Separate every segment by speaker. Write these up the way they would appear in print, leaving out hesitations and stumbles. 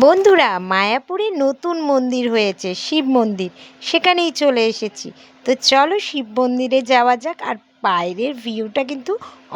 Speaker 1: বন্ধুরা, মায়াপুরে নতুন মন্দির হয়েছে, শিব মন্দির। সেখানেই চলে এসেছি। তো চলো শিব মন্দিরে যাওয়া যাক। আর বাইরের ভিউটা কিন্তু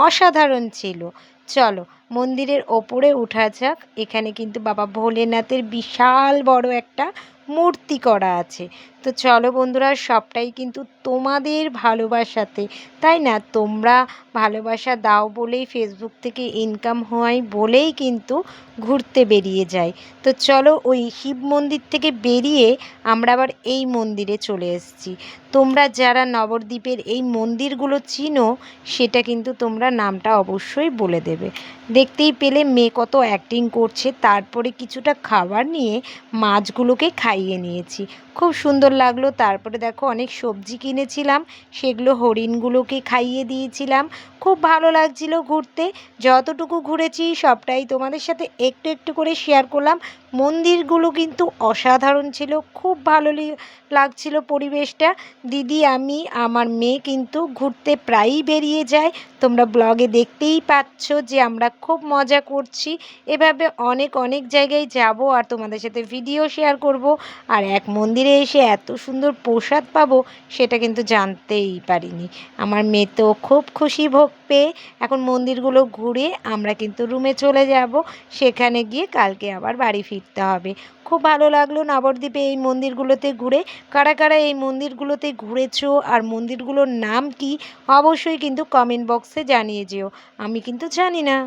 Speaker 1: অসাধারণ ছিল। চলো মন্দিরের ওপরে ওঠা যাক। এখানে কিন্তু বাবা ভোলেনাথের বিশাল বড় একটা মূর্তি করা আছে। তো চলো বন্ধুরা, সবটাই কিন্তু তোমাদের ভালোবাসাতে, তাই না? তোমরা ভালোবাসা দাও বলেই ফেসবুক থেকে ইনকাম হয় বলেই কিন্তু ঘুরতে বেরিয়ে যাই। তো চলো ওই শিব মন্দির থেকে বেরিয়ে আমরা আবার এই মন্দিরে চলে এসেছি। তোমরা যারা নবদ্বীপের এই মন্দিরগুলো চিনো, সেটা কিন্তু তোমরা নামটা অবশ্যই বলে দেবে। দেখতেই পেলে মেয়ে কত অ্যাক্টিং করছে। তারপরে কিছুটা খাবার নিয়ে মাছগুলোকে খাইয়ে নিয়েছি, খুব সুন্দর লাগলো। তারপরে দেখো অনেক সবজি কিনেছিলাম, সেগুলো হরিণগুলোকে খাইয়ে দিয়েছিলাম। খুব ভালো লাগছিল ঘুরতে। যতটুকু ঘুরেছি সবটাই তোমাদের সাথে একটু একটু করে শেয়ার করলাম। মন্দিরগুলো কিন্তু অসাধারণ ছিল, খুব ভালো লাগছিল পরিবেশটা। দিদি, আমি, আমার মেয়ে কিন্তু ঘুরতে প্রায়ই বেরিয়ে যায়। তোমরা ব্লগে দেখতেই পাচ্ছ যে আমরা খুব মজা করছি। এভাবে অনেক অনেক জায়গায় যাব আর তোমাদের সাথে ভিডিও শেয়ার করব। আর এক মন্দিরে এসে এত সুন্দর প্রসাদ পাবো সেটা কিন্তু জানতেই পারিনি। আমার মেয়ে তো খুব খুশি ভোগ পেয়ে। এখন মন্দিরগুলো ঘুরে আমরা কিন্তু রুমে চলে যাব। সেখানে গিয়ে কালকে আবার বাড়ি ফিরতে হবে। খুব ভালো লাগলো নবদ্বীপে এই মন্দিরগুলোতে ঘুরে। কারা কারা এই মন্দিরগুলোতে ঘুরেছো আর মন্দিরগুলোর নাম কি, অবশ্যই কিন্তু কমেন্ট বক্সে জানিয়ে যেও। আমি কিন্তু জানি না।